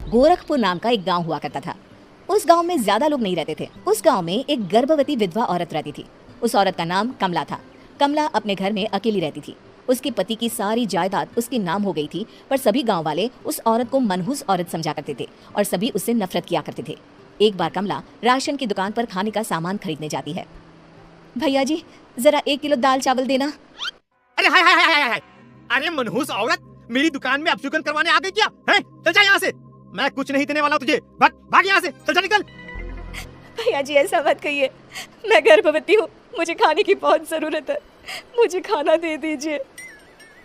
गोरखपुर नाम का एक गांव हुआ करता था। उस गांव में ज्यादा लोग नहीं रहते थे। उस गांव में एक गर्भवती विधवा औरत रहती थी। उस औरत का नाम कमला था। कमला अपने घर में अकेली रहती थी। उसके पति की सारी जायदाद उसके नाम हो गई थी, पर सभी गांव वाले उस औरत को मनहूस औरत समझा करते थे और सभी उससे नफरत किया करते थे। एक बार कमला राशन की दुकान पर खाने का सामान खरीदने जाती है। भैया जी, जरा 1 किलो दाल चावल देना। अरे हाय हाय हाय हाय हाय, अरे मनहूस औरत, मेरी दुकान में अपशुकन करवाने आ गई क्या? हैं? चल जा यहाँ से, मैं कुछ नहीं देने वाला तुझे। भाग भाग यहाँ से, चल जा निकल। भैया जी ऐसा मत कहिए, मैं गर्भवती हूँ, मुझे खाने की बहुत जरूरत है, मुझे खाना दे दीजिए।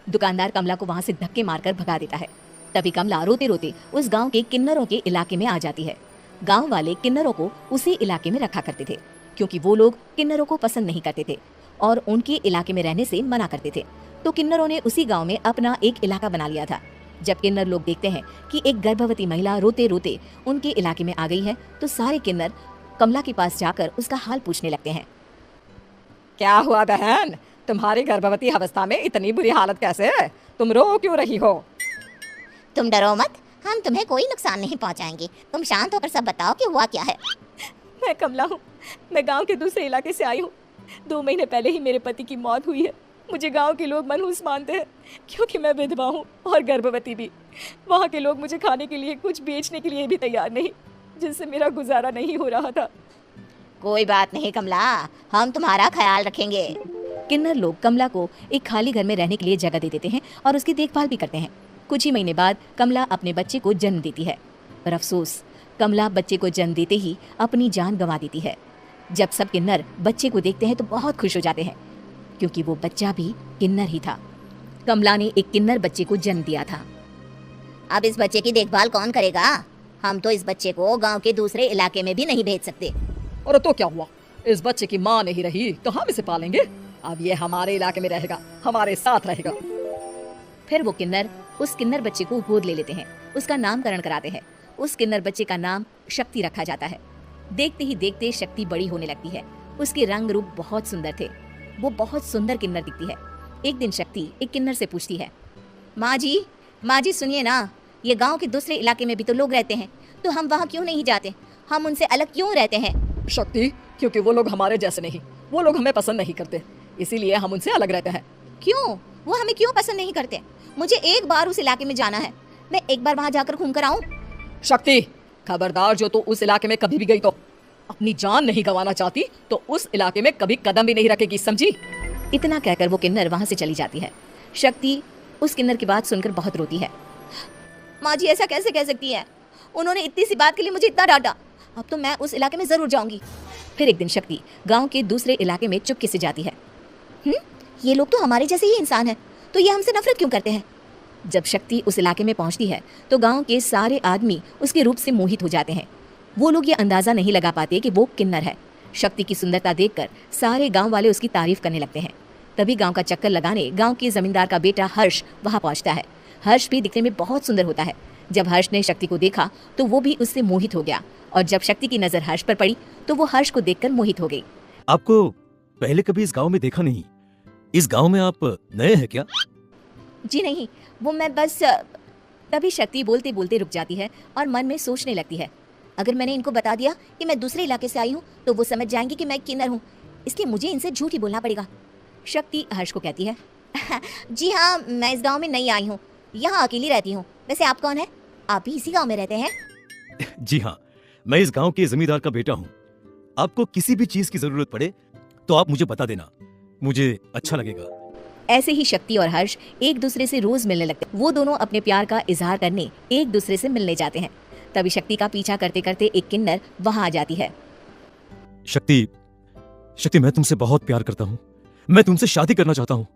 दुकानदार कमला को वहाँ से धक्के मारकर भगा देता है। तभी कमला रोते रोते उस गांव के किन्नरों के इलाके में आ जाती है। गांव वाले किन्नरों को उसी इलाके में रखा करते थे, क्योंकि वो लोग किन्नरों को पसंद नहीं करते थे और उनके इलाके में रहने से मना करते थे। तो किन्नरों ने उसी गांव में अपना एक इलाका बना लिया था। जब किन्नर लोग देखते हैं कि एक गर्भवती महिला रोते रोते उनके इलाके में आ गई है, तो सारे किन्नर कमला के पास जाकर उसका हाल पूछने लगते हैं। क्या हुआ बहन, तुम्हारी गर्भवती अवस्था में इतनी बुरी हालत कैसे है? तुम रो क्यों रही हो? तुम डरो मत, हम तुम्हें कोई नुकसान नहीं पहुंचाएंगे। तुम शांत होकर सब बताओ कि हुआ क्या है। मैं कमला हूँ, मैं गांव के दूसरे इलाके से आई हूँ। 2 महीने पहले ही मेरे पति की मौत हुई है। मुझे गांव के लोग मनहूस मानते हैं, क्योंकि मैं विधवा हूँ और गर्भवती भी। वहाँ के लोग मुझे खाने के लिए कुछ बेचने के लिए भी तैयार नहीं, जिससे मेरा गुजारा नहीं हो रहा था। कोई बात नहीं कमला, हम तुम्हारा ख्याल रखेंगे। किन्नर लोग कमला को एक खाली घर में रहने के लिए जगह दे देते हैं और उसकी देखभाल भी करते हैं। कुछ ही महीने बाद कमला अपने बच्चे को जन्म देती है, पर अफसोस, कमला बच्चे को जन्म देते ही अपनी जान गंवा देती है। जब सब किन्नर बच्चे को देखते हैं तो बहुत खुश हो जाते हैं, क्योंकि वो बच्चा भी किन्नर ही था। कमला ने एक किन्नर बच्चे को जन्म दिया था। अब इस बच्चे की देखभाल कौन करेगा? हम तो इस बच्चे को गांव के दूसरे इलाके में भी नहीं भेज सकते। और तो क्या हुआ, इस बच्चे की माँ नहीं रही तो हम इसे पालेंगे। अब ये हमारे इलाके में रहेगा, हमारे साथ रहेगा। फिर वो किन्नर उस किन्नर बच्चे को गोद ले लेते हैं, उसका नामकरण कराते हैं। उस किन्नर बच्चे का नाम शक्ति रखा जाता है। देखते ही देखते शक्ति बड़ी होने लगती है। उसके रंग रूप बहुत सुंदर थे। वो बहुत सुंदर किन्नर दिखती है। एक दिन शक्ति एक किन्नर से पूछती है, माँ जी सुनिए ना, ये गांव के दूसरे इलाके में भी तो लोग रहते हैं, तो हम वहाँ क्यों नहीं जाते? हम उनसे अलग क्यों रहते हैं? शक्ति, क्योंकि वो लोग हमारे जैसे नहीं, वो लोग हमें पसंद नहीं करते, इसीलिए हम उनसे अलग रहते हैं। क्यों? वो हमें क्यों पसंद नहीं करते? मुझे एक बार उस इलाके में जाना है, मैं एक बार वहाँ जाकर घूम कर आऊँ। शक्ति, खबरदार, जो तू उस इलाके में कभी भी गई तो अपनी जान नहीं गंवाना चाहती तो उस इलाके में कभी कदम भी नहीं रखेगी, समझी? इतना कहकर वो किन्नर वहाँ से चली जाती है। शक्ति उस किन्नर की बात सुनकर बहुत रोती है। माँ जी ऐसा कैसे कह सकती है? उन्होंने इतनी सी बात के लिए मुझे इतना डांटा। अब तो मैं उस इलाके में जरूर जाऊंगी। फिर एक दिन शक्ति गांव के दूसरे इलाके में चुपके से जाती है। ये लोग तो हमारे जैसे ही इंसान हैं, तो ये हमसे नफरत क्यों करते हैं? जब शक्ति उस इलाके में पहुंचती है तो गांव के सारे आदमी उसके रूप से मोहित हो जाते हैं। वो लोग ये अंदाजा नहीं लगा पाते कि वो किन्नर है। शक्ति की सुंदरता देखकर सारे गांव वाले उसकी तारीफ करने लगते हैं। तभी गांव का चक्कर लगाने गांव के जमींदार का बेटा हर्ष वहां पहुंचता है। हर्ष भी दिखने में बहुत सुंदर होता है। जब हर्ष ने शक्ति को देखा तो वो भी उससे मोहित हो गया, और जब शक्ति की नजर हर्ष पर पड़ी तो वो हर्ष को देखकर मोहित हो गई। आपको पहले कभी इस गांव में देखा नहीं। इस गांव में आप नए हैं क्या? जी नहीं, वो मैं बस। तभी शक्ति बोलते बोलते रुक जाती है और मन में सोचने लगती है, अगर मैंने इनको बता दिया कि मैं दूसरे इलाके से आई हूँ तो वो समझ जाएंगे कि मैं किन्नर हूँ, इसलिए मुझे इनसे झूठ ही बोलना पड़ेगा। शक्ति हर्ष को कहती है, जी हाँ, मैं इस गांव में नई आई हूँ, यहाँ अकेली रहती हूँ। वैसे आप कौन है? आप भी इसी गांव में रहते हैं? जी हाँ, मैं इस गांव के जमींदार का बेटा हूँ। आपको किसी भी चीज की जरूरत पड़े तो आप मुझे बता देना, मुझे अच्छा लगेगा। ऐसे ही शक्ति और हर्ष एक दूसरे से रोज मिलने लगते। वो दोनों अपने प्यार का इजहार करने एक दूसरे से मिलने जाते हैं। तभी शक्ति का पीछा करते करते एक किन्नर वहां आ जाती है। शक्ति, मैं तुमसे बहुत प्यार करता हूँ। मैं तुमसे शादी करना चाहता हूँ।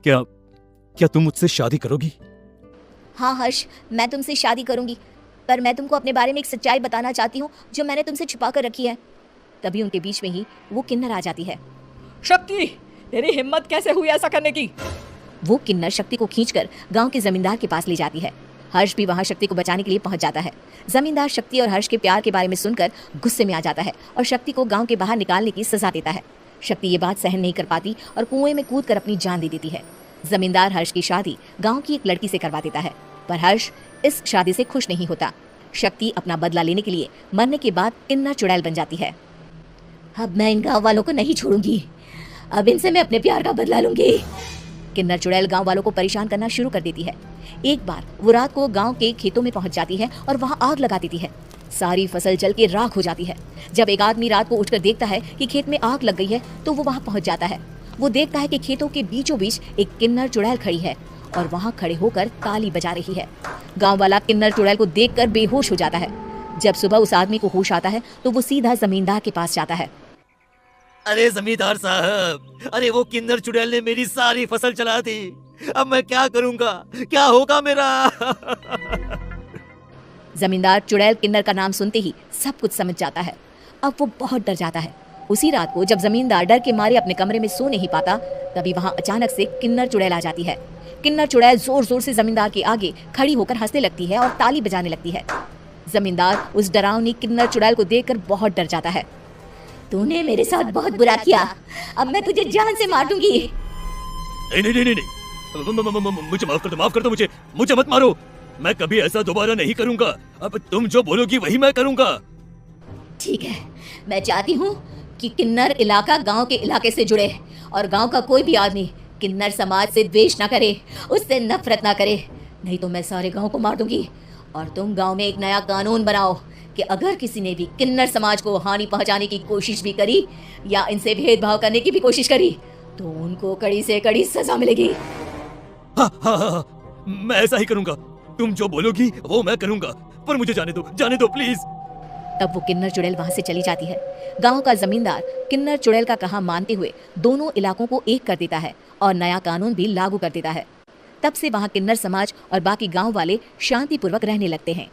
क्या तुम मुझसे शादी करोगी? हाँ हर्ष, मैं तुमसे शादी करूंगी, पर मैं तुमको अपने बारे में एक सच्चाई बताना चाहती हूँ जो मैंने तुमसे छुपा कर रखी है। तभी उनके बीच में ही वो किन्नर आ जाती है। शक्ति, तेरी हिम्मत कैसे हुई ऐसा करने की? वो किन्नर शक्ति को खींचकर गांव के जमींदार के पास ले जाती है। हर्ष भी वहां शक्ति को बचाने के लिए पहुंच जाता है। जमींदार शक्ति और हर्ष के प्यार के बारे में सुनकर गुस्से में आ जाता है और शक्ति को गांव के बाहर निकालने की सजा देता है। शक्ति ये बात सहन नहीं कर पाती और कुएं में कूदकर अपनी जान दे देती है। जमींदार हर्ष की शादी गांव की एक लड़की से करवा देता है, पर हर्ष इस शादी से खुश नहीं होता। शक्ति अपना बदला लेने के लिए मरने के बाद किन्नर चुड़ैल बन जाती है। अब मैं इन गांव वालों को नहीं छोड़ूंगी, अब इनसे मैं अपने प्यार का बदला लूंगी। किन्नर चुड़ैल गांव वालों को परेशान करना शुरू कर देती है। एक बार वो रात को गांव के खेतों में पहुंच जाती है और वहां आग लगा देती है। सारी फसल जल के राख हो जाती है। जब एक आदमी रात को उठकर देखता है कि खेत में आग लग गई है तो वो वहां पहुंच जाता है। वो देखता है कि खेतों के बीचों बीच एक किन्नर चुड़ैल खड़ी है और वहां खड़े होकर ताली बजा रही है। गांव वाला किन्नर चुड़ैल को देखकर बेहोश हो जाता है। जब सुबह उस आदमी को होश आता है तो वो सीधा जमींदार के पास जाता है। अरे जमींदार साहब, अरे वो किन्नर चुड़ैल ने मेरी सारी फसल चला दी। अब मैं क्या करूंगा, क्या होगा मेरा? जमींदार चुड़ैल किन्नर का नाम सुनते ही सब कुछ समझ जाता है। अब वो बहुत डर जाता है। उसी रात को जब जमींदार डर के मारे अपने कमरे में सो नहीं पाता, तभी वहां अचानक से किन्नर चुड़ैल आ जाती है। किन्नर चुड़ैल जोर जोर से जमींदार के आगे खड़ी होकर हंसने लगती है और ताली बजाने लगती है। जमींदार उस डरावनी किन्नर चुड़ैल को देखकर बहुत डर जाता है। तूने मेरे साथ बहुत बुरा किया, अब मैं तुझे जान से मार दूंगी। नहीं नहीं नहीं नहीं, मुझे माफ कर दो, मुझे मत मारो। मैं कभी ऐसा दोबारा नहीं करूंगा। अब तुम जो बोलोगी वही मैं करूंगा। ठीक है, मैं चाहती हूँ कि किन्नर इलाका गांव के इलाके से जुड़े और गांव का कोई भी आदमी किन्नर समाज से द्वेष ना करे, उससे नफरत ना करे, नहीं तो मैं सारे गांव को मार दूंगी। और तुम गांव में एक नया कानून बनाओ कि अगर किसी ने भी किन्नर समाज को हानि पहुंचाने की कोशिश भी करी या इनसे भेदभाव करने की भी कोशिश करी तो उनको कड़ी से कड़ी सजा मिलेगी। हाँ, मैं ऐसा ही करूंगा। तुम जो बोलोगी वो मैं करूंगा, पर मुझे जाने दो प्लीज। तब वो किन्नर चुड़ैल वहां से चली जाती है। गांव का जमींदार किन्नर चुड़ैल का कहा मानते हुए दोनों इलाकों को एक कर देता है और नया कानून भी लागू कर देता है। तब से वहां किन्नर समाज और बाकी गांव वाले शांतिपूर्वक रहने लगते हैं।